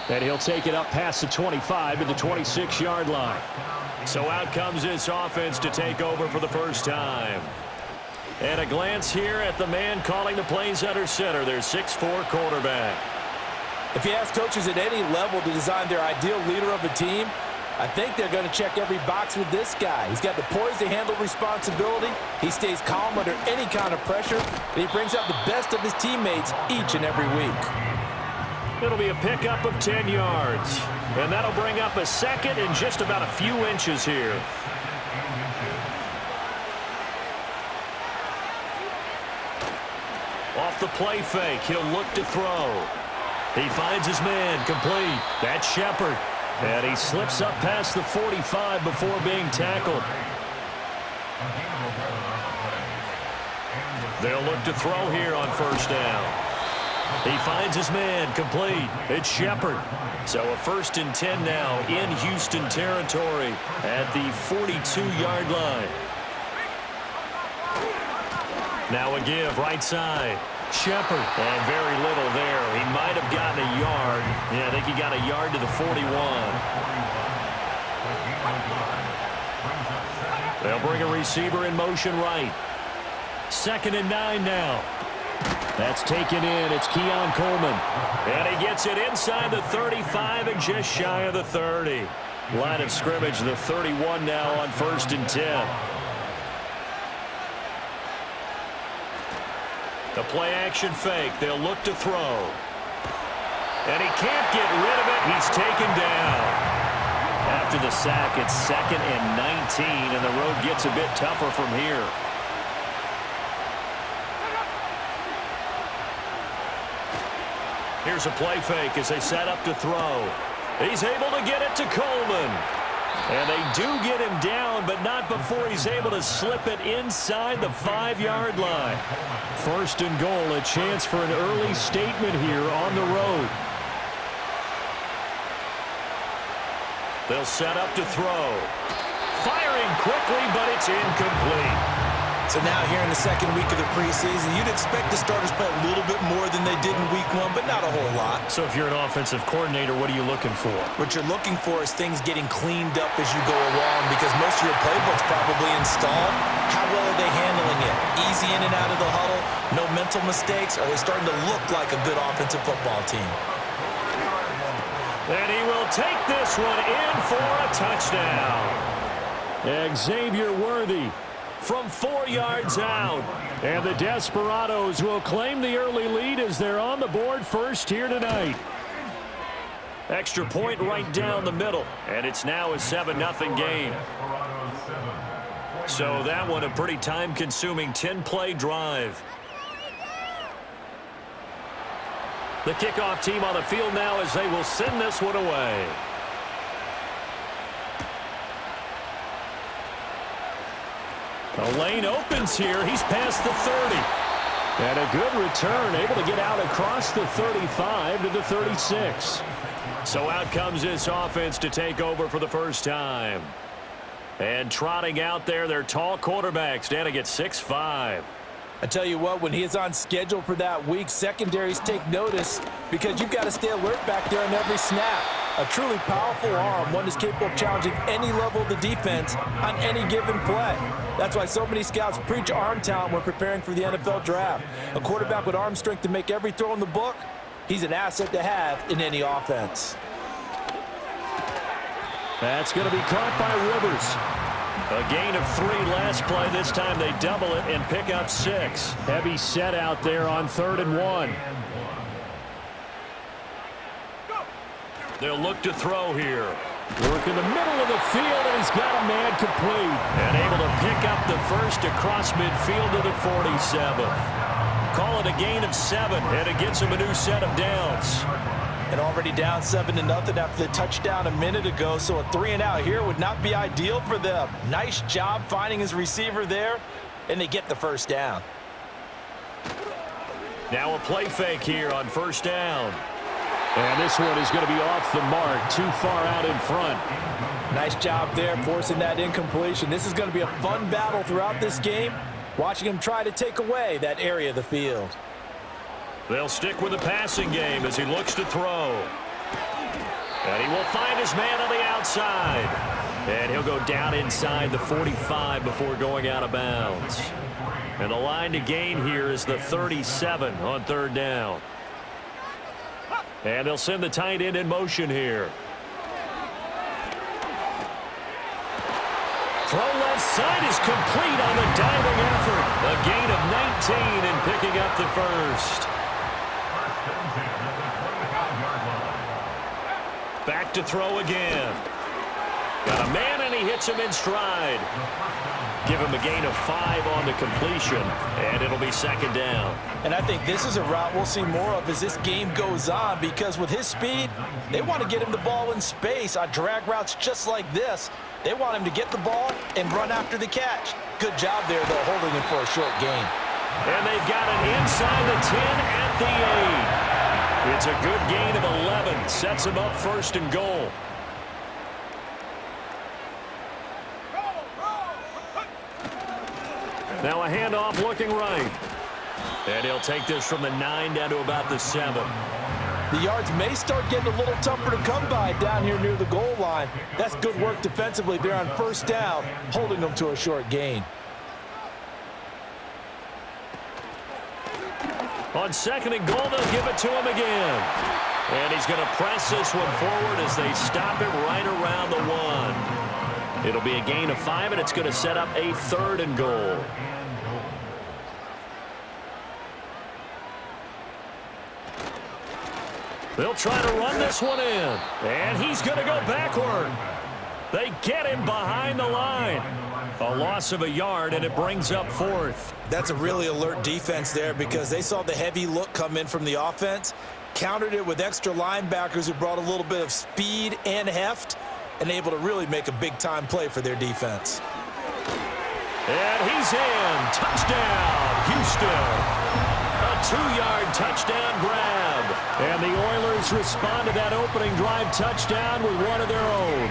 And he'll take it up past the 25 to the 26-yard line. So out comes this offense to take over for the first time. And a glance here at the man calling the plays under center, their 6'4" quarterback. If you ask coaches at any level to design their ideal leader of a team, I think they're going to check every box with this guy. He's got the poise to handle responsibility. He stays calm under any kind of pressure. And he brings out the best of his teammates each and every week. It'll be a pickup of 10 yards. And that'll bring up a second and just about a few inches here. Off the play fake, he'll look to throw. He finds his man, complete. That's Shepard. And he slips up past the 45 before being tackled. They'll look to throw here on first down. He finds his man, complete. It's Shepard. So a 1st and 10 now in Houston territory at the 42-yard line. Now a give right side. Shepard, and very little there. He might have gotten a yard. Yeah, I think he got a yard to the 41. They'll bring a receiver in motion right. 2nd and 9 now. That's taken in. It's Keon Coleman. And he gets it inside the 35 and just shy of the 30. Line of scrimmage, the 31 now on 1st and 10. The play-action fake. They'll look to throw. And he can't get rid of it. He's taken down. After the sack, it's 2nd and 19, and the road gets a bit tougher from here. Here's a play fake as they set up to throw. He's able to get it to Coleman. And they do get him down, but not before he's able to slip it inside the 5-yard line. 1st and goal, a chance for an early statement here on the road. They'll set up to throw. Firing quickly, but it's incomplete. So now here in the 2nd week of the preseason, you'd expect the starters play a little bit more than they did in week 1, but not a whole lot. So if you're an offensive coordinator, what are you looking for? What you're looking for is things getting cleaned up as you go along, because most of your playbook's probably installed. How well are they handling it? Easy in and out of the huddle, no mental mistakes? Are they starting to look like a good offensive football team? And he will take this one in for a touchdown. Xavier Worthy from 4 yards out. And the Desperados will claim the early lead as they're on the board first here tonight. Extra point right down the middle. And it's now a 7-0 game. So that one a pretty time-consuming 10-play drive. The kickoff team on the field now as they will send this one away. The lane opens here. He's past the 30. And a good return, able to get out across the 35 to the 36. So out comes this offense to take over for the first time. And trotting out there, their tall quarterback standing at 6'5". I tell you what, when he is on schedule for that week, secondaries take notice because you've got to stay alert back there on every snap. A truly powerful arm, one is capable of challenging any level of the defense on any given play. That's why so many scouts preach arm talent when preparing for the NFL draft. A quarterback with arm strength to make every throw in the book, he's an asset to have in any offense. That's going to be caught by Rivers. A gain of 3 last play. This time they double it and pick up 6. Heavy set out there on 3rd and 1. They'll look to throw here. Work in the middle of the field, and he's got a man complete. And able to pick up the first across midfield to the 47. Call it a gain of 7, and it gets him a new set of downs. And already down 7-0 after the touchdown a minute ago, so a 3-and-out here would not be ideal for them. Nice job finding his receiver there, and they get the first down. Now a play fake here on first down. And this one is going to be off the mark, too far out in front. Nice job there forcing that incompletion. This is going to be a fun battle throughout this game, watching him try to take away that area of the field. They'll stick with the passing game as he looks to throw. And he will find his man on the outside. And he'll go down inside the 45 before going out of bounds. And the line to gain here is the 37 on third down. And they'll send the tight end in motion here. Throw left side is complete on the diving effort. A gain of 19 and picking up the first. Back to throw again. Got a man and he hits him in stride. Give him a gain of 5 on the completion, and it'll be second down. And I think this is a route we'll see more of as this game goes on, because with his speed, they want to get him the ball in space on drag routes just like this. They want him to get the ball and run after the catch. Good job there, though, holding him for a short gain. And they've got it inside the 10 at the 8. It's a good gain of 11. Sets him up first and goal. Now a handoff looking right. And he'll take this from the 9 down to about the 7. The yards may start getting a little tougher to come by down here near the goal line. That's good work defensively there on first down, holding them to a short gain. On second and goal, they'll give it to him again. And he's going to press this one forward as they stop him right around the 1. It'll be a gain of 5, and it's going to set up a third and goal. They'll try to run this one in. And he's going to go backward. They get him behind the line. A loss of a yard, and it brings up fourth. That's a really alert defense there, because they saw the heavy look come in from the offense, countered it with extra linebackers who brought a little bit of speed and heft, and able to really make a big-time play for their defense. And he's in. Touchdown, Houston. A 2-yard touchdown grab. And the Oilers respond to that opening drive touchdown with one of their own.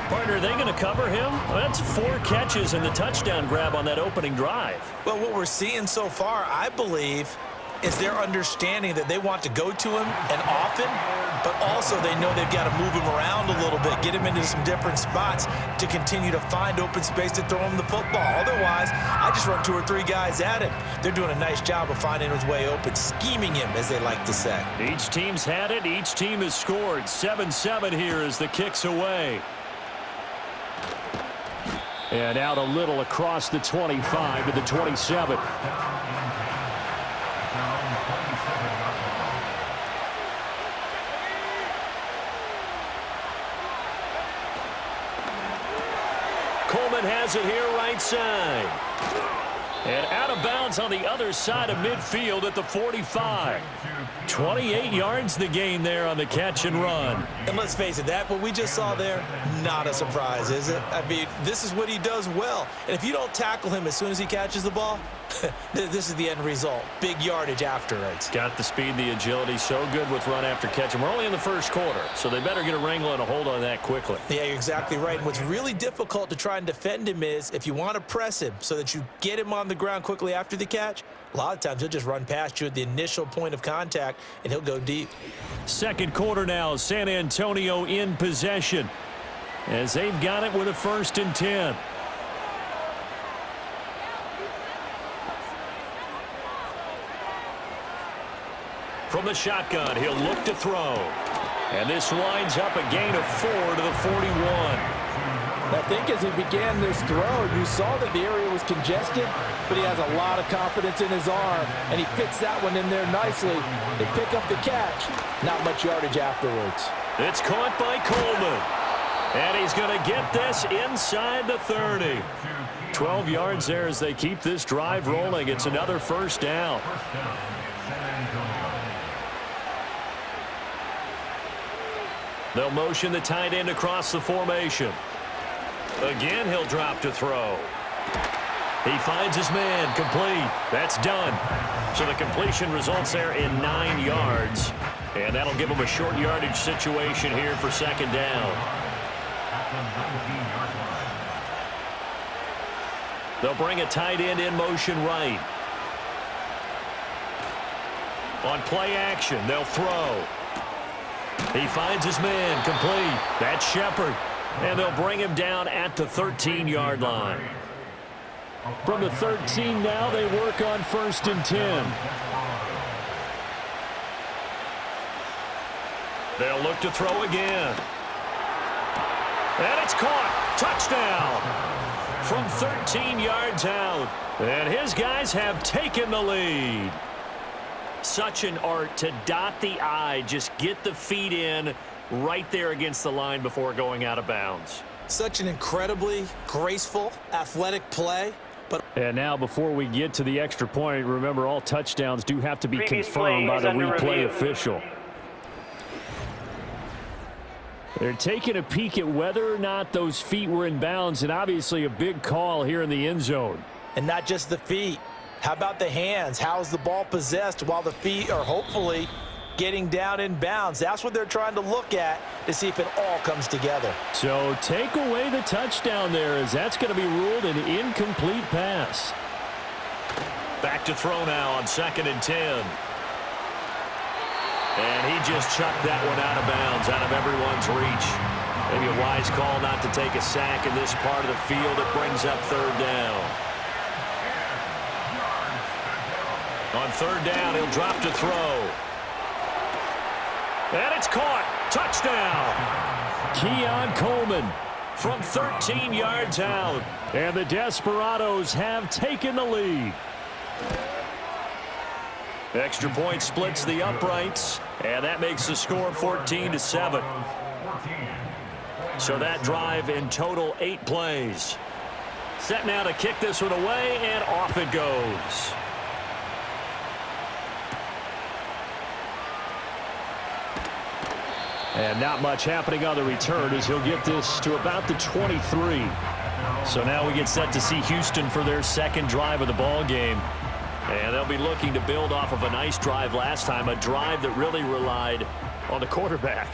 Partner, are they going to cover him? Well, that's 4 catches and the touchdown grab on that opening drive. Well, what we're seeing so far, I believe, is their understanding that they want to go to him and often, but also they know they've got to move him around a little bit, get him into some different spots to continue to find open space to throw him the football. Otherwise, I just run 2 or 3 guys at him. They're doing a nice job of finding his way open, scheming him, as they like to say. Each team's had it. Each team has scored. 7-7 here as the kick's away. And out a little across the 25 to the 27. Coleman has it here right side. And out of bounds on the other side of midfield at the 45. 28 yards the gain there on the catch and run. And let's face it, that what we just saw there, not a surprise, is it? I mean, this is what he does well. And if you don't tackle him as soon as he catches the ball, this is the end result. Big yardage afterwards. Got the speed, the agility, so good with run after catch. And we're only in the first quarter, so they better get a wrangle and a hold on that quickly. Yeah, you're exactly right. And what's really difficult to try and defend him is if you want to press him so that you get him on the ground quickly after the catch, a lot of times he'll just run past you at the initial point of contact, and he'll go deep. Second quarter now, San Antonio in possession as they've got it with a 1st and 10. From the shotgun, he'll look to throw. And this winds up a gain of 4 to the 41. I think as he began this throw, you saw that the area was congested, but he has a lot of confidence in his arm, and he fits that one in there nicely. They pick up the catch. Not much yardage afterwards. It's caught by Coleman. And he's going to get this inside the 30. 12 yards there as they keep this drive rolling. It's another first down. They'll motion the tight end across the formation. Again, he'll drop to throw. He finds his man, complete. That's done. So the completion results there in 9 yards. And that'll give him a short yardage situation here for second down. They'll bring a tight end in motion right. On play action, they'll throw. He finds his man complete. That's Shepard. And they'll bring him down at the 13-yard line. From the 13 now, they work on 1st and 10. They'll look to throw again. And it's caught. Touchdown. From 13 yards out. And his guys have taken the lead. Such an art to dot the I, just get the feet in right there against the line before going out of bounds. Such an incredibly graceful, athletic play. And now before we get to the extra point, remember all touchdowns do have to be confirmed by the replay official. They're taking a peek at whether or not those feet were in bounds, and obviously a big call here in the end zone. And not just the feet. How about the hands? How is the ball possessed while the feet are hopefully getting down in bounds? That's what they're trying to look at to see if it all comes together. So take away the touchdown there, as that's going to be ruled an incomplete pass. Back to throw now on 2nd and 10. And he just chucked that one out of bounds, out of everyone's reach. Maybe a wise call not to take a sack in this part of the field. It brings up 3rd down. On 3rd down, he'll drop to throw. And it's caught. Touchdown. Keon Coleman from 13 yards out. And the Desperados have taken the lead. Extra point splits the uprights, and that makes the score 14-7. So that drive in total 8 plays. Set now to kick this one away, and off it goes. And not much happening on the return as he'll get this to about the 23. So now we get set to see Houston for their 2nd drive of the ball game. And they'll be looking to build off of a nice drive last time, a drive that really relied on the quarterback.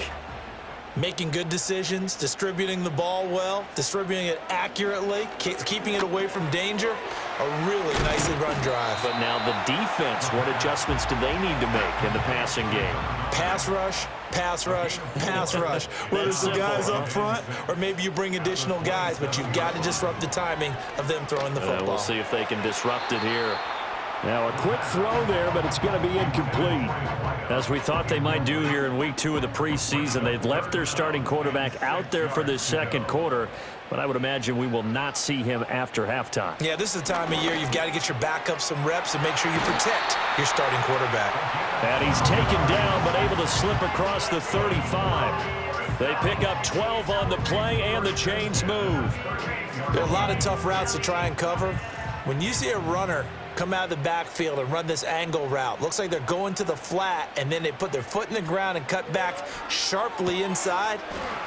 Making good decisions, distributing the ball well, distributing it accurately, keeping it away from danger. A really nicely run drive. But now the defense, what adjustments do they need to make in the passing game? Pass rush, pass rush, pass rush. Whether it's the guys up front or maybe you bring additional guys, but you've got to disrupt the timing of them throwing the football. We'll see if they can disrupt it here. Now a quick throw there, but it's going to be incomplete. As we thought they might do here in week 2 of the preseason, they've left their starting quarterback out there for this 2nd quarter, but I would imagine we will not see him after halftime. Yeah, this is the time of year you've got to get your backup some reps and make sure you protect your starting quarterback. And he's taken down, but able to slip across the 35. They pick up 12 on the play, and the chains move. There are a lot of tough routes to try and cover. When you see a runner come out of the backfield and run this angle route, looks like they're going to the flat, and then they put their foot in the ground and cut back sharply inside,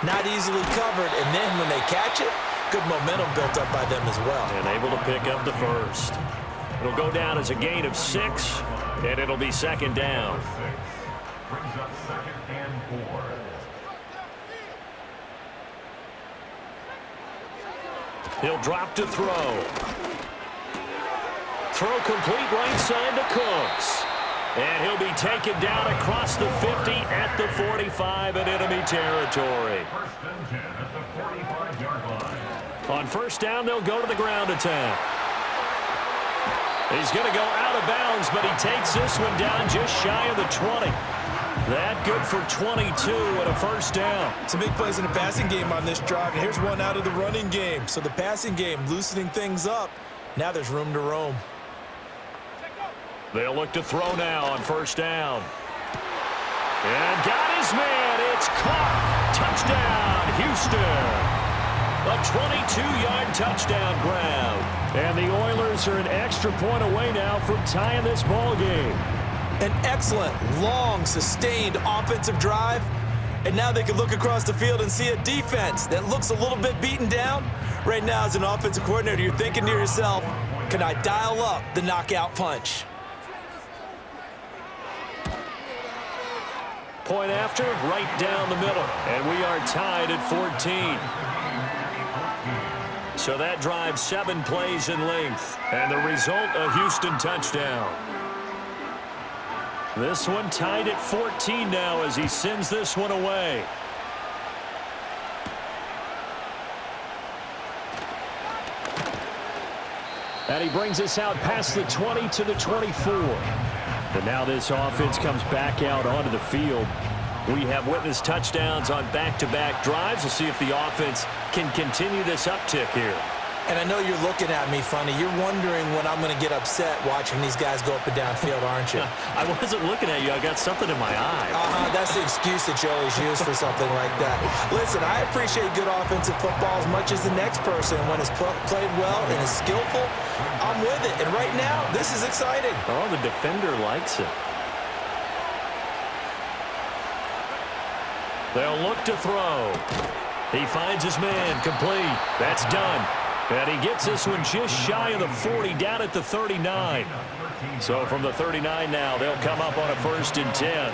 not easily covered, and then when they catch it, good momentum built up by them as well. And able to pick up the 1st. It'll go down as a gain of 6, and it'll be 2nd down. He'll drop to throw. Throw complete right side to Cooks. And he'll be taken down across the 50 at the 45 in enemy territory. On 1st down, they'll go to the ground attack. He's going to go out of bounds, but he takes this one down just shy of the 20. That good for 22 and a 1st down. Some big plays in the passing game on this drive, and here's one out of the running game. So the passing game loosening things up. Now there's room to roam. They'll look to throw now on 1st down. And got his man. It's caught. Touchdown, Houston. A 22-yard touchdown grab. And the Oilers are an extra point away now from tying this ball game. An excellent, long, sustained offensive drive. And now they can look across the field and see a defense that looks a little bit beaten down. Right now, as an offensive coordinator, you're thinking to yourself, can I dial up the knockout punch? Point after, right down the middle. And we are tied at 14. So that drive 7 plays in length. And the result, a Houston touchdown. This one tied at 14 now as he sends this one away. And he brings us out past the 20 to the 24. But now this offense comes back out onto the field. We have witnessed touchdowns on back-to-back drives. We'll see if the offense can continue this uptick here. And I know you're looking at me funny. You're wondering when I'm going to get upset watching these guys go up and down field, aren't you? I wasn't looking at you. I got something in my eye. That's the excuse that you always use for something like that. Listen, I appreciate good offensive football as much as the next person. When it's played well and is skillful, I'm with it. And right now, this is exciting. Oh, the defender likes it. They'll look to throw. He finds his man, complete. That's done. And he gets this one just shy of the 40, down at the 39. So from the 39 now, they'll come up on a 1st and 10.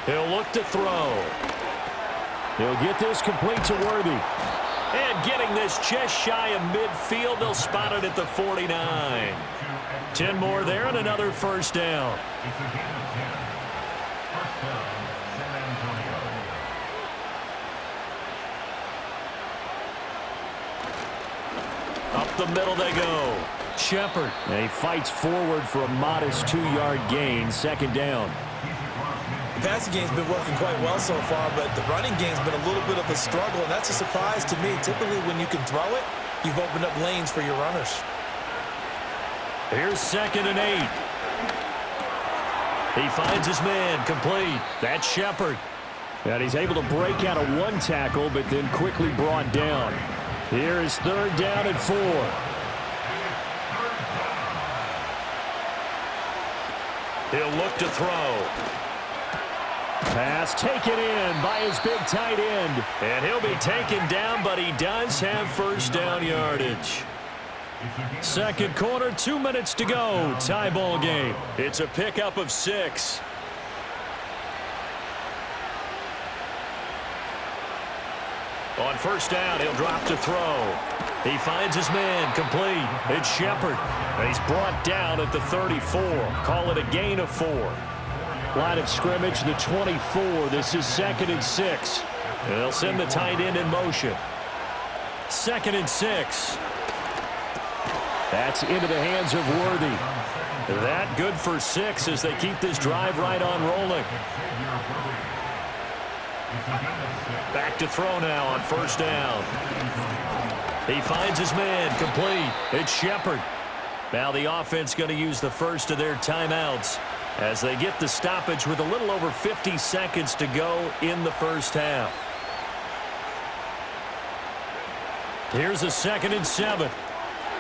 He'll look to throw. He'll get this complete to Worthy. And getting this just shy of midfield, they'll spot it at the 49. 10 more there and another 1st down. Up the middle they go. Shepard. And he fights forward for a modest 2-yard gain. 2nd down. The passing game's been working quite well so far, but the running game's been a little bit of a struggle, and that's a surprise to me. Typically, when you can throw it, you've opened up lanes for your runners. Here's 2nd and 8. He finds his man, complete. That's Shepard. And he's able to break out of 1 tackle, but then quickly brought down. Here is 3rd down and 4. He'll look to throw. Pass taken in by his big tight end. And he'll be taken down, but he does have 1st down yardage. 2nd quarter, 2 minutes to go. Tie ball game. It's a pickup of 6. On 1st down, he'll drop to throw. He finds his man, complete. It's Shepard. And he's brought down at the 34. Call it a gain of 4. Line of scrimmage, the 24. This is 2nd and 6. And they'll send the tight end in motion. 2nd and 6. That's into the hands of Worthy. That good for 6 as they keep this drive right on rolling. Back to throw now on 1st down. He finds his man, complete. It's Shepard. Now the offense going to use the first of their timeouts as they get the stoppage with a little over 50 seconds to go in the 1st half. Here's a 2nd and 7.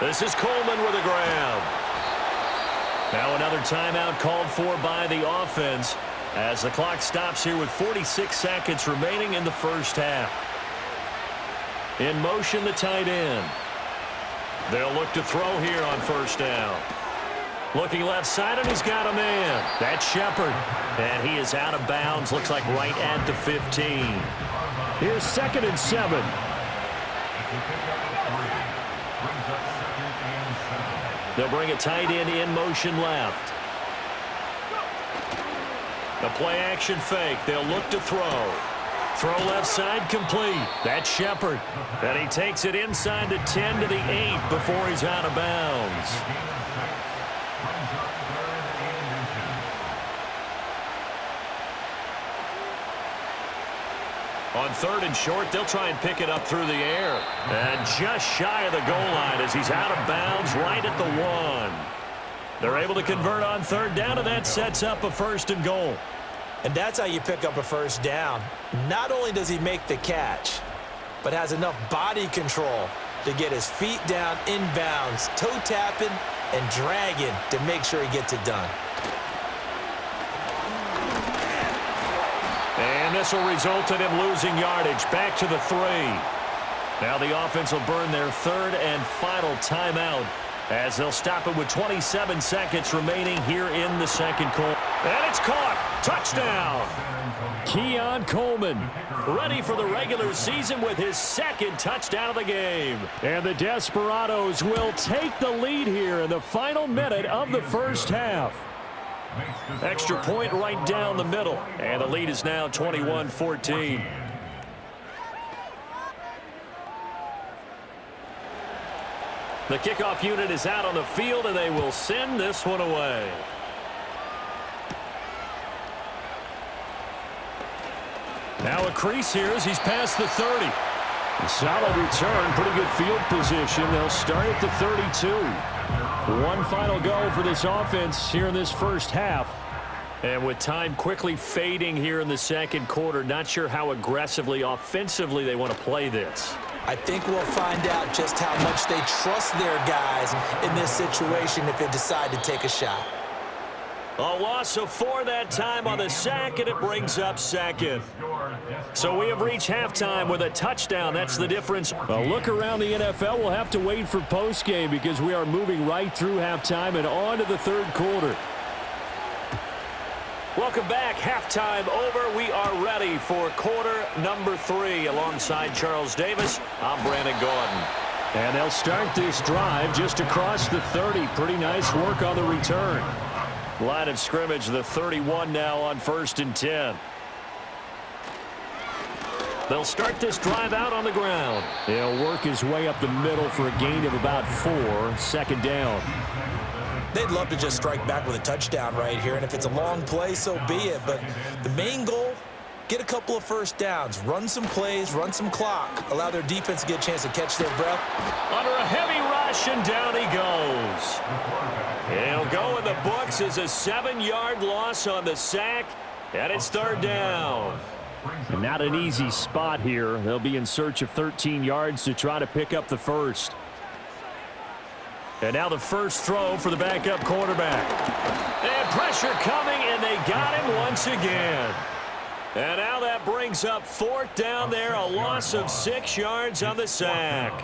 This is Coleman with a grab. Now another timeout called for by the offense as the clock stops here with 46 seconds remaining in the 1st half. In motion, the tight end. They'll look to throw here on 1st down. Looking left side, and he's got a man. That's Shepard. And he is out of bounds, looks like right at the 15. Here's 2nd and 7. They'll bring a tight end in motion left. The play action fake. They'll look to throw. Throw left side complete. That's Shepard. And he takes it inside the 10 to the 8 before he's out of bounds. On 3rd and short, they'll try and pick it up through the air. And just shy of the goal line as he's out of bounds right at the 1. They're able to convert on 3rd down, and that sets up a 1st and goal. And that's how you pick up a 1st down. Not only does he make the catch, but has enough body control to get his feet down inbounds, toe tapping and dragging to make sure he gets it done. And this will result in him losing yardage back to the 3. Now the offense will burn their 3rd and final timeout as they'll stop it with 27 seconds remaining here in the 2nd quarter. And it's caught. Touchdown. Keon Coleman ready for the regular season with his second touchdown of the game. And the Desperados will take the lead here in the final minute of the first half. Extra point right down the middle. And the lead is now 21-14. The kickoff unit is out on the field, and they will send this one away. Now a crease here as he's past the 30. Solid return, pretty good field position. They'll start at the 32. One final go for this offense here in this first half. And with time quickly fading here in the second quarter, not sure how aggressively, offensively they want to play this. I think we'll find out just how much they trust their guys in this situation if they decide to take a shot. A loss of 4 that time on the sack, and it brings up second. So we have reached halftime with a touchdown. That's the difference. A look around the NFL. We'll have to wait for postgame because we are moving right through halftime and on to the third quarter. Welcome back. Halftime over. We are ready for quarter number 3. Alongside Charles Davis, I'm Brandon Gordon. And they'll start this drive just across the 30. Pretty nice work on the return. Line of scrimmage, the 31 now on 1st and 10. They'll start this drive out on the ground. He'll work his way up the middle for a gain of about 4. Second down. They'd love to just strike back with a touchdown right here, and if it's a long play, so be it. But the main goal, get a couple of first downs, run some plays, run some clock, allow their defense to get a chance to catch their breath. Under a heavy rush, and down he goes. He'll go in the books as a 7-yard loss on the sack, and it's third down. And not an easy spot here. They'll be in search of 13 yards to try to pick up the first. And now the first throw for the backup quarterback. And pressure coming, and they got him once again. And now that brings up 4th down there, a loss of 6 yards on the sack.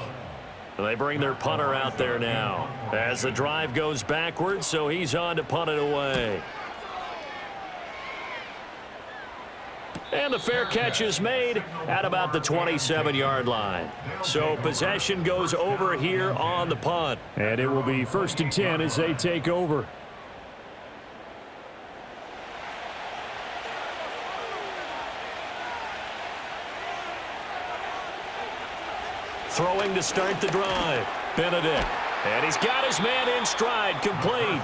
They bring their punter out there now as the drive goes backwards, so he's on to punt it away. And the fair catch is made at about the 27-yard line. So possession goes over here on the punt. And it will be 1st and 10 as they take over. Throwing to start the drive. Benedict. And he's got his man in stride. Complete.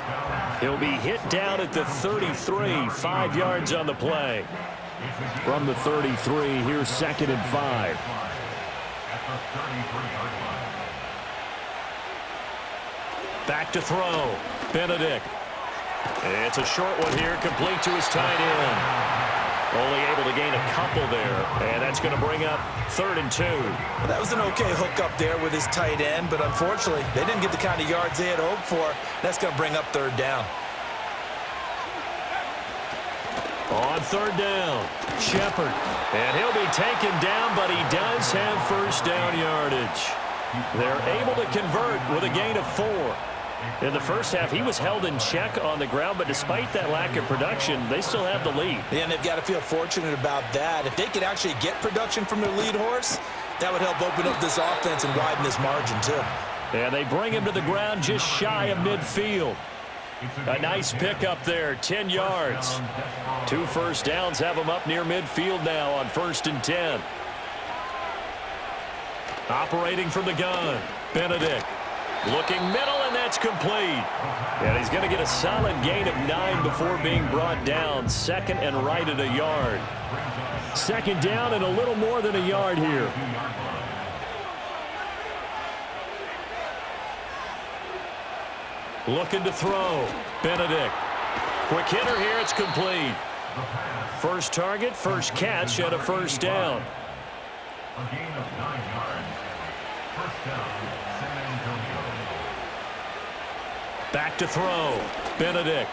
He'll be hit down at the 33. 5 yards on the play. From the 33, here's 2nd and 5. Back to throw. Benedict. It's a short one here. Complete to his tight end. Only able to gain a couple there, and that's going to bring up 3rd and 2. Well, that was an okay hook up there with his tight end, but unfortunately, they didn't get the kind of yards they had hoped for. That's going to bring up 3rd down. On 3rd down, Shepard. And he'll be taken down, but he does have 1st down yardage. They're able to convert with a gain of 4. In the first half, he was held in check on the ground, but despite that lack of production, they still have the lead. Yeah, and they've got to feel fortunate about that. If they could actually get production from their lead horse, that would help open up this offense and widen this margin, too. And they bring him to the ground just shy of midfield. A nice pickup there, 10 yards. 2 first downs have him up near midfield now on 1st and 10. Operating from the gun, Benedict. Looking middle, and that's complete. And he's going to get a solid gain of 9 before being brought down. 2nd and right at a yard. 2nd down and a little more than a yard here. Looking to throw. Benedict. Quick hitter here. It's complete. First target, first catch, and a 1st down. A gain of 9 yards. 1st down, San Antonio. Back to throw. Benedict.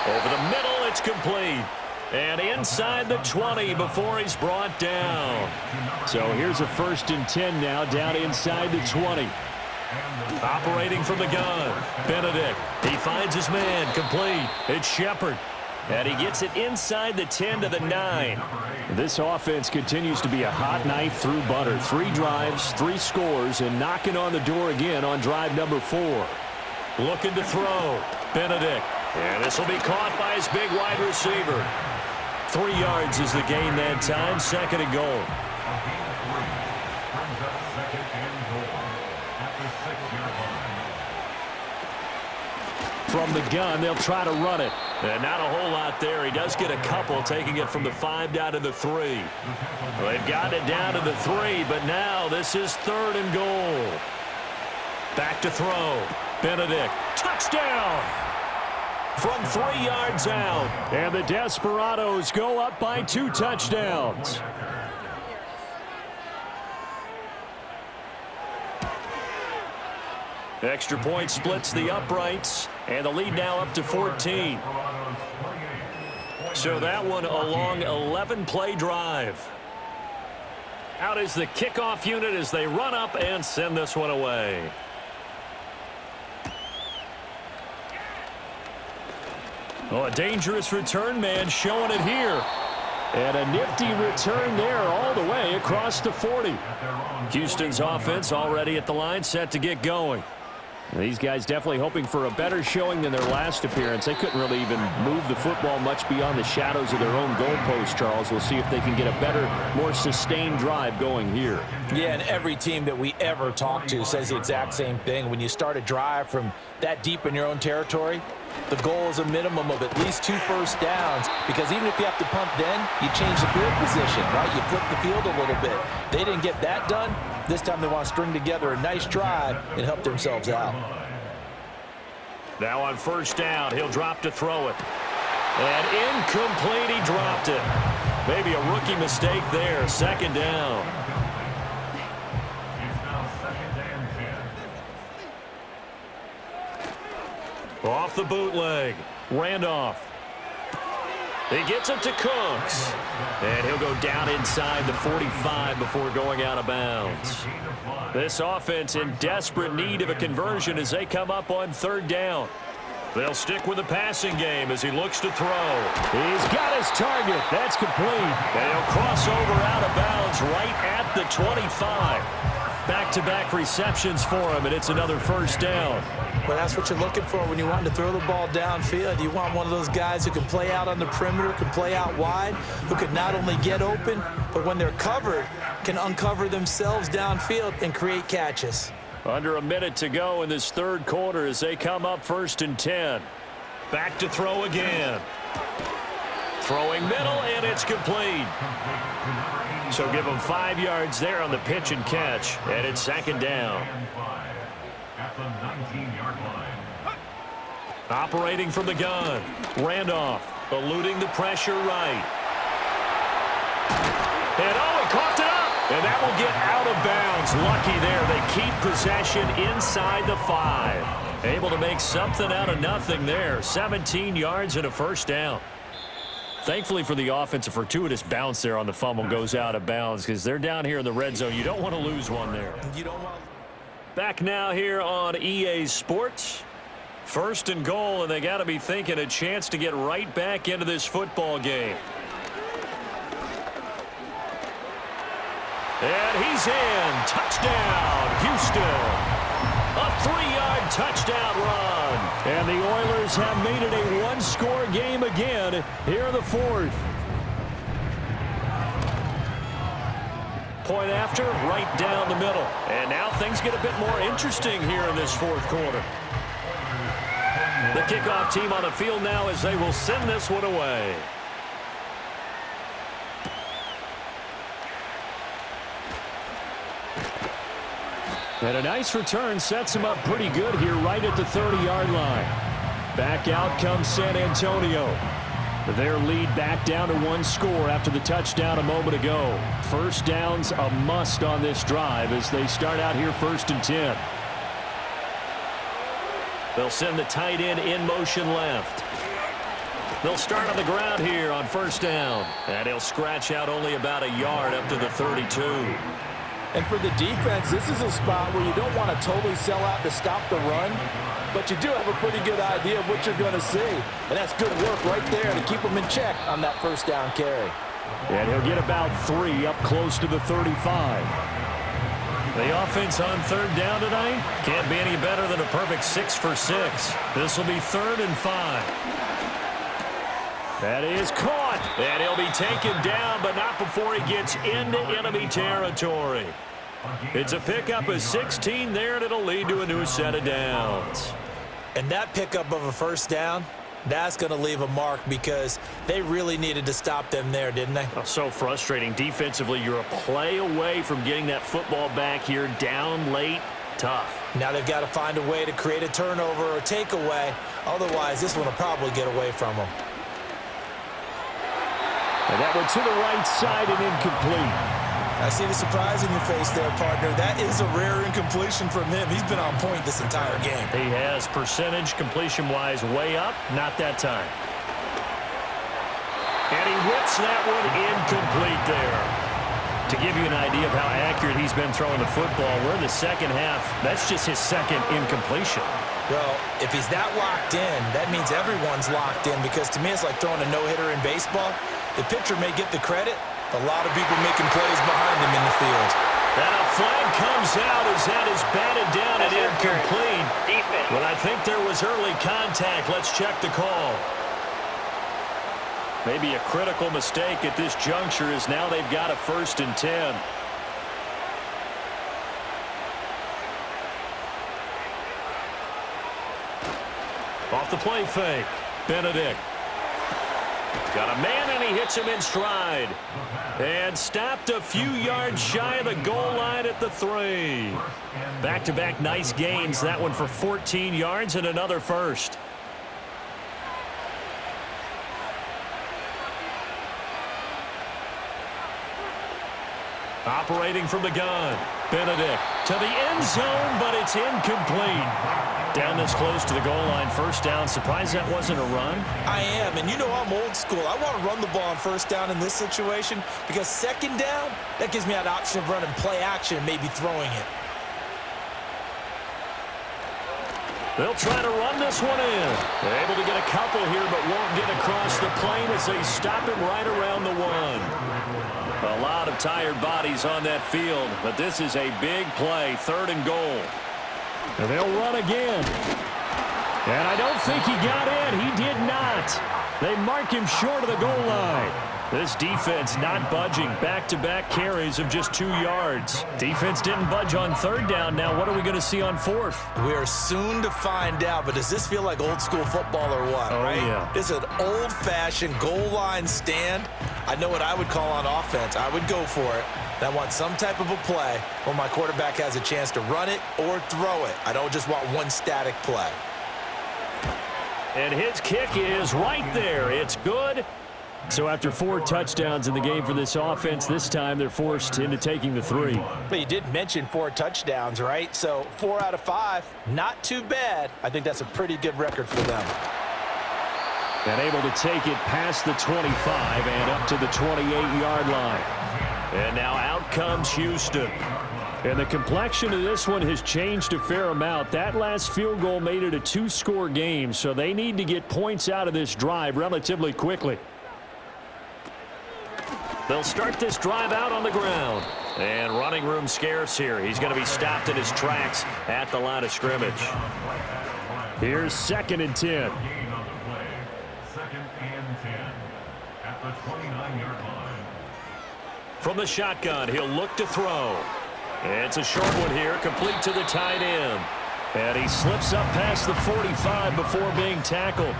Over the middle, it's complete. And inside the 20 before he's brought down. So here's a 1st and 10 now, down inside the 20. Operating from the gun, Benedict. He finds his man, complete. It's Shepard. And he gets it inside the 10 to the 9. This offense continues to be a hot knife through butter. 3 drives, 3 scores, and knocking on the door again on drive number 4. Looking to throw. Benedict. And this will be caught by his big wide receiver. 3 yards is the gain that time. 2nd and goal. From the gun, they'll try to run it. And not a whole lot there. He does get a couple, taking it from the 5 down to the 3. Well, they've gotten it down to the 3, but now this is 3rd and goal. Back to throw. Benedict. Touchdown! From 3 yards out. And the Desperados go up by 2 touchdowns. Extra point splits the uprights, and the lead now up to 14. So that one a long 11-play drive. Out is the kickoff unit as they run up and send this one away. Oh, a dangerous return man showing it here. And a nifty return there all the way across the 40. Houston's offense already at the line, set to get going. These guys definitely hoping for a better showing than their last appearance. They couldn't really even move the football much beyond the shadows of their own goalpost, Charles. We'll see if they can get a better, more sustained drive going here. Yeah, and every team that we ever talk to says the exact same thing. When you start a drive from that deep in your own territory, the goal is a minimum of at least 2 first downs, because even if you have to punt then, you change the field position, right? You flip the field a little bit. They didn't get that done. This time they want to string together a nice drive and help themselves out. Now on 1st down, he'll drop to throw it. And incomplete, he dropped it. Maybe a rookie mistake there. 2nd down. Off the bootleg. Randolph. He gets it to Cooks. And he'll go down inside the 45 before going out of bounds. This offense in desperate need of a conversion as they come up on 3rd down. They'll stick with the passing game as he looks to throw. He's got his target. That's complete. And he'll cross over out of bounds right at the 25. Back-to-back receptions for him, and it's another 1st down. Well, that's what you're looking for when you want to throw the ball downfield. You want one of those guys who can play out on the perimeter, can play out wide, who can not only get open, but when they're covered, can uncover themselves downfield and create catches. Under a minute to go in this 3rd quarter as they come up 1st and 10. Back to throw again. Throwing middle, and it's complete. So give them 5 yards there on the pitch and catch, and it's 2nd down. At the 19-yard line. Operating from the gun. Randolph eluding the pressure right. And he coughed it up. And that will get out of bounds. Lucky there. They keep possession inside the 5. Able to make something out of nothing there. 17 yards and a 1st down. Thankfully for the offense, a fortuitous bounce there on the fumble goes out of bounds because they're down here in the red zone. You don't want to lose one there. You don't want. Back now here on EA Sports. 1st and goal, and they got to be thinking a chance to get right back into this football game. And he's in. Touchdown, Houston. A 3-yard touchdown run. And the Oilers have made it a 1-score game again here in the 4th. Point after, right down the middle. And now things get a bit more interesting here in this 4th quarter. The kickoff team on the field now as they will send this one away. And a nice return sets him up pretty good here right at the 30-yard line. Back out comes San Antonio. Their lead back down to 1 score after the touchdown a moment ago. 1st down's a must on this drive as they start out here 1st and 10. They'll send the tight end in motion left. They'll start on the ground here on 1st down. And he'll scratch out only about a yard up to the 32. And for the defense, this is a spot where you don't want to totally sell out to stop the run, but you do have a pretty good idea of what you're going to see. And that's good work right there to keep them in check on that first down carry. And he'll get about 3 up close to the 35. The offense on third down tonight can't be any better than a perfect 6 for 6. This will be 3rd and 5. That is caught, and he'll be taken down, but not before he gets into enemy territory. It's a pickup of 16 there, and it'll lead to a new set of downs. And that pickup of a first down, that's going to leave a mark because they really needed to stop them there, didn't they? Oh, so frustrating. Defensively, you're a play away from getting that football back here, down late, tough. Now they've got to find a way to create a turnover or takeaway. Otherwise, this one will probably get away from them. And that one to the right side and incomplete. I see the surprise in your face there, partner. That is a rare incompletion from him. He's been on point this entire game. He has, percentage completion-wise way up, not that time. And he whips that one incomplete there. To give you an idea of how accurate he's been throwing the football, we're in the second half. That's just his second incompletion. Well, if he's that locked in, that means everyone's locked in because to me it's like throwing a no-hitter in baseball. The pitcher may get the credit. A lot of people making plays behind him in the field. And a flag comes out as that is batted down and incomplete. But I think there was early contact. Let's check the call. Maybe a critical mistake at this juncture as now they've got a 1st and 10. Off the play fake. Benedict. Got a man, and he hits him in stride. And stopped a few yards shy of the goal line at the 3. Back-to-back nice gains. That one for 14 yards and another first. Operating from the gun. Benedict to the end zone, but it's incomplete. Down this close to the goal line, 1st down. Surprised that wasn't a run? I am, and you know I'm old school. I want to run the ball on 1st down in this situation because 2nd down, that gives me that option of running play action and maybe throwing it. They'll try to run this one in. They're able to get a couple here, but won't get across the plane as they stop him right around the 1. A lot of tired bodies on that field, but this is a big play, 3rd and goal. And they'll run again. And I don't think he got in. He did not. They mark him short of the goal line. This defense not budging. Back-to-back carries of just 2 yards. Defense didn't budge on 3rd down. Now what are we going to see on 4th? We are soon to find out, but does this feel like old school football or what, right? Yeah. This is an old-fashioned goal line stand. I know what I would call on offense. I would go for it. I want some type of a play where my quarterback has a chance to run it or throw it. I don't just want one static play. And his kick is right there. It's good. So after 4 touchdowns in the game for this offense, this time they're forced into taking the 3. But you did mention 4 touchdowns, right? So 4 out of 5, not too bad. I think that's a pretty good record for them. And able to take it past the 25 and up to the 28-yard line. And now out comes Houston. And the complexion of this one has changed a fair amount. That last field goal made it a 2-score game, so they need to get points out of this drive relatively quickly. They'll start this drive out on the ground. And running room scarce here. He's going to be stopped in his tracks at the line of scrimmage. Here's 2nd and 10. 2nd and 10 at the 29-yard line. From the shotgun, he'll look to throw. It's a short one here, complete to the tight end. And he slips up past the 45 before being tackled.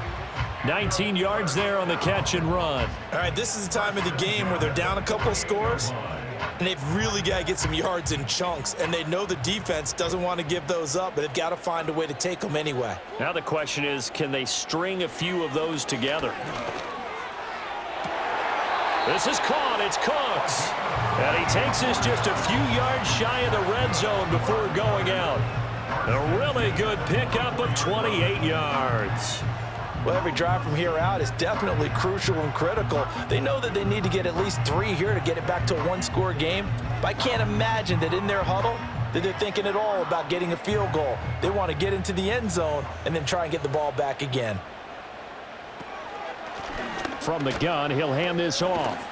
19 yards there on the catch and run. All right, this is the time of the game where they're down a couple of scores, and they've really got to get some yards in chunks, and they know the defense doesn't want to give those up, but they've got to find a way to take them anyway. Now the question is, can they string a few of those together? This is caught. It's Cooks. And he takes this just a few yards shy of the red zone before going out. A really good pickup of 28 yards. Well, every drive from here out is definitely crucial and critical. They know that they need to get at least 3 here to get it back to a one-score game. But I can't imagine that in their huddle that they're thinking at all about getting a field goal. They want to get into the end zone and then try and get the ball back again. From the gun, he'll hand this off.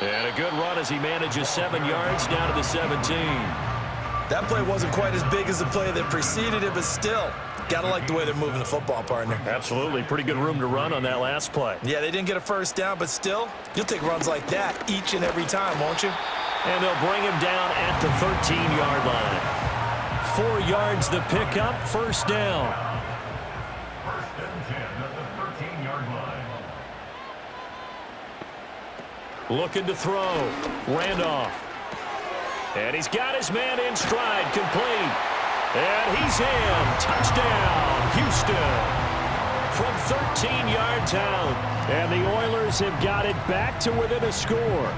And a good run as he manages 7 yards down to the 17. That play wasn't quite as big as the play that preceded it, but still, gotta like the way they're moving the football, partner. Absolutely. Pretty good room to run on that last play. Yeah, they didn't get a first down, but still, you'll take runs like that each and every time, won't you? And they'll bring him down at the 13-yard line. 4 yards the pickup, first down. First and 10 at the 13-yard line. Looking to throw. Randolph. And he's got his man in stride, complete. And he's in. Touchdown, Houston. From 13 yards out. And the Oilers have got it back to within a score.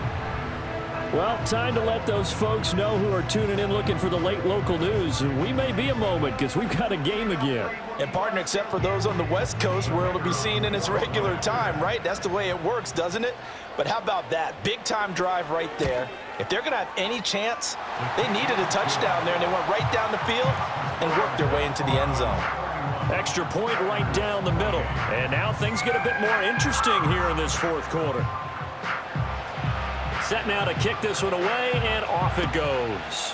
Well, time to let those folks know who are tuning in looking for the late local news. We may be a moment because we've got a game again. And, partner, except for those on the West Coast where it'll be seen in its regular time, right? That's the way it works, doesn't it? But how about that? Big-time drive right there. If they're going to have any chance, they needed a touchdown there, and they went right down the field and worked their way into the end zone. Extra point right down the middle. And now things get a bit more interesting here in this fourth quarter. Set now to kick this one away, and off it goes.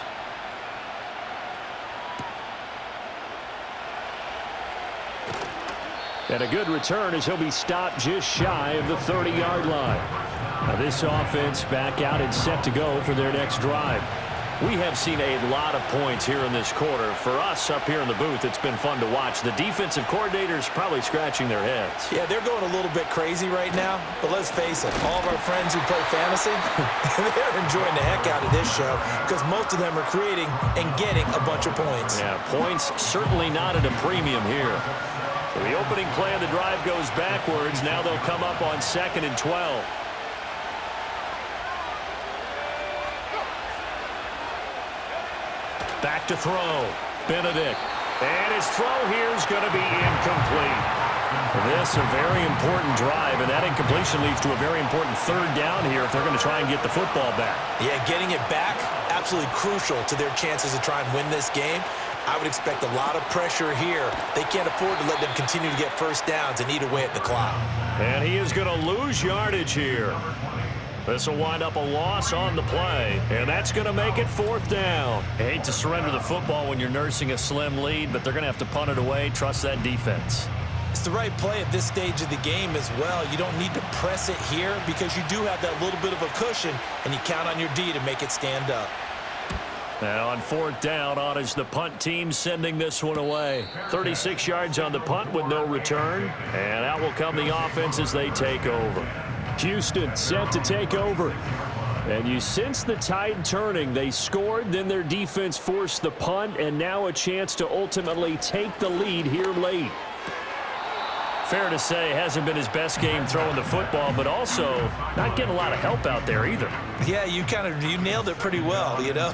And a good return as he'll be stopped just shy of the 30-yard line. Now this offense back out and set to go for their next drive. We have seen a lot of points here in this quarter. For us up here in the booth, it's been fun to watch. The defensive coordinators probably scratching their heads. Yeah, they're going a little bit crazy right now. But let's face it, all of our friends who play fantasy, they're enjoying the heck out of this show because most of them are creating and getting a bunch of points. Yeah, points certainly not at a premium here. So the opening play of the drive goes backwards. Now they'll come up on 2nd and 12. Back to throw. Benedict. And his throw here is going to be incomplete. This a very important drive, and that incompletion leads to a very important third down here if they're going to try and get the football back. Yeah, getting it back, absolutely crucial to their chances to try and win this game. I would expect a lot of pressure here. They can't afford to let them continue to get first downs and eat away at the clock. And he is going to lose yardage here. This will wind up a loss on the play, and that's going to make it 4th down. I hate to surrender the football when you're nursing a slim lead, but they're going to have to punt it away. Trust that defense. It's the right play at this stage of the game as well. You don't need to press it here because you do have that little bit of a cushion, and you count on your D to make it stand up. Now on 4th down, on is the punt team sending this one away. 36 yards on the punt with no return, and out will come the offense as they take over. Houston set to take over. And you sense the tide turning. They scored, then their defense forced the punt, and now a chance to ultimately take the lead here late. Fair to say, hasn't been his best game throwing the football, but also not getting a lot of help out there either. Yeah, you nailed it pretty well, you know.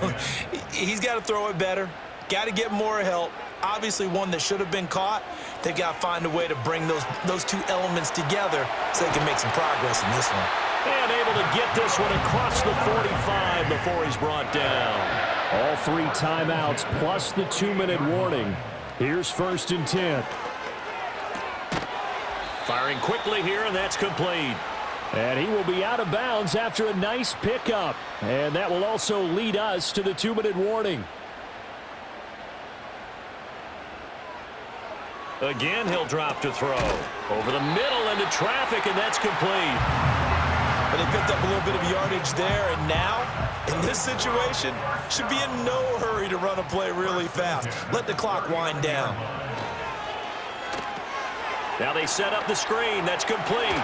He's got to throw it better. Got to get more help. Obviously one that should have been caught. They've got to find a way to bring those two elements together so they can make some progress in this one. And able to get this one across the 45 before he's brought down. All 3 timeouts plus the 2-minute warning. Here's 1st and 10. Firing quickly here, and that's complete. And he will be out of bounds after a nice pickup. And that will also lead us to the 2-minute warning. Again, he'll drop to throw. Over the middle into traffic, and that's complete. But they picked up a little bit of yardage there, and now, in this situation, should be in no hurry to run a play really fast. Let the clock wind down. Now they set up the screen. That's complete.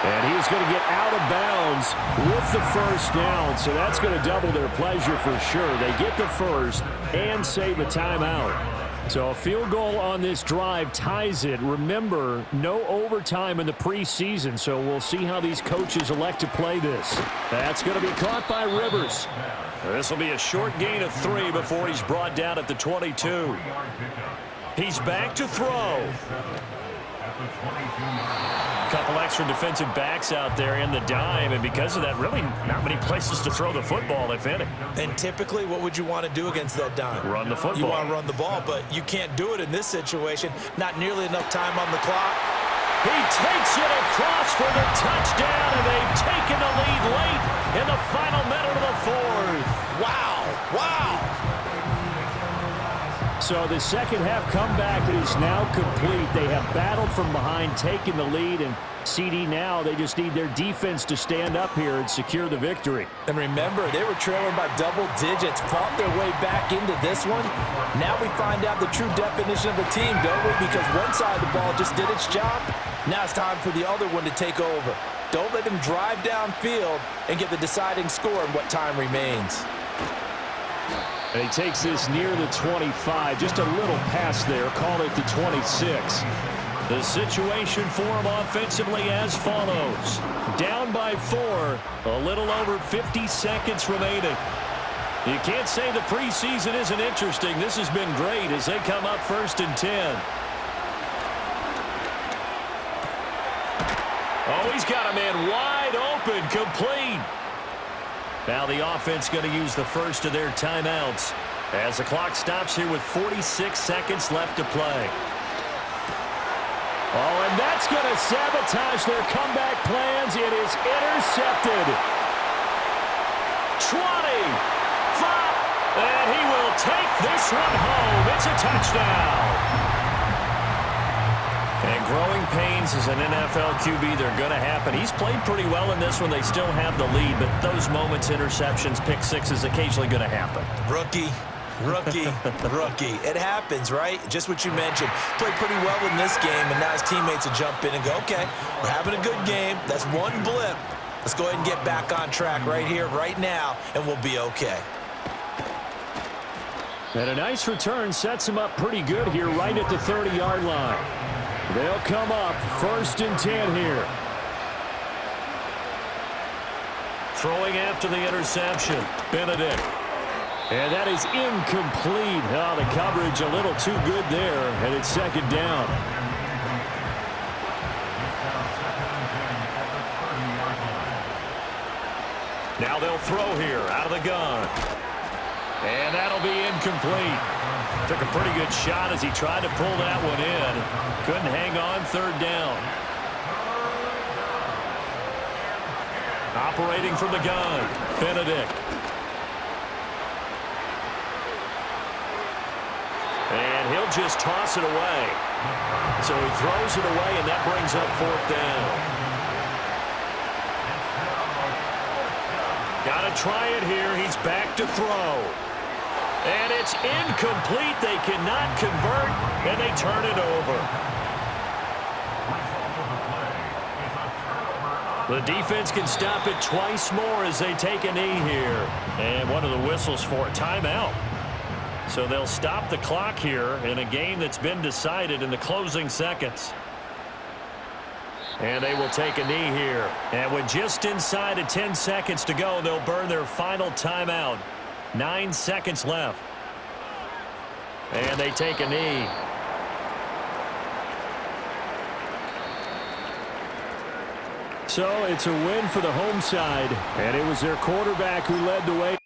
And he is going to get out of bounds with the first down, so that's going to double their pleasure for sure. They get the first and save a timeout. So a field goal on this drive ties it. Remember, no overtime in the preseason, so we'll see how these coaches elect to play this. That's going to be caught by Rivers. This will be a short gain of 3 before he's brought down at the 22. He's back to throw. at the 22-yard line. A couple extra defensive backs out there in the dime, and because of that, really not many places to throw the football, if any. And typically, what would you want to do against that dime? Run the football. You want to run the ball, but you can't do it in this situation. Not nearly enough time on the clock. He takes it across for the touchdown, and they've taken the lead late in the final minute of the fourth. Wow. Wow. So the second half comeback is now complete. They have battled from behind, taken the lead, and CD now, they just need their defense to stand up here and secure the victory. And remember, they were trailing by double digits, fought their way back into this one. Now we find out the true definition of the team, don't we? Because one side of the ball just did its job. Now it's time for the other one to take over. Don't let them drive downfield and get the deciding score in what time remains. And he takes this near the 25, just a little pass there, call it the 26. The situation for him offensively as follows. Down by 4, a little over 50 seconds remaining. You can't say the preseason isn't interesting. This has been great as they come up 1st and 10. Oh, he's got a man wide open, complete. Now the offense going to use the first of their timeouts as the clock stops here with 46 seconds left to play. Oh, and that's going to sabotage their comeback plans. It is intercepted. 20, 5, and he will take this one home. It's a touchdown. And growing pains as an NFL QB, they're going to happen. He's played pretty well in this one. They still have the lead, but those moments, interceptions, pick sixes, occasionally going to happen. Rookie. It happens, right? Just what you mentioned. Played pretty well in this game, and now his teammates will jump in and go, okay, we're having a good game. That's one blip. Let's go ahead and get back on track right here, right now, and we'll be okay. And a nice return sets him up pretty good here right at the 30-yard line. They'll come up 1st and 10 here. Throwing after the interception, Benedict. And that is incomplete. Oh, the coverage a little too good there, and it's 2nd down. Now they'll throw here out of the gun. And that'll be incomplete. Took a pretty good shot as he tried to pull that one in. Couldn't hang on, 3rd down. Operating from the gun, Benedict. And he'll just toss it away. So he throws it away, and that brings up 4th down. Got to try it here. He's back to throw. And it's incomplete. They cannot convert, and they turn it over. The defense can stop it twice more as they take a knee here. And one of the whistles for a timeout. So they'll stop the clock here in a game that's been decided in the closing seconds. And they will take a knee here. And with just inside of 10 seconds to go, they'll burn their final timeout. 9 seconds left. And they take a knee. So it's a win for the home side. And it was their quarterback who led the way.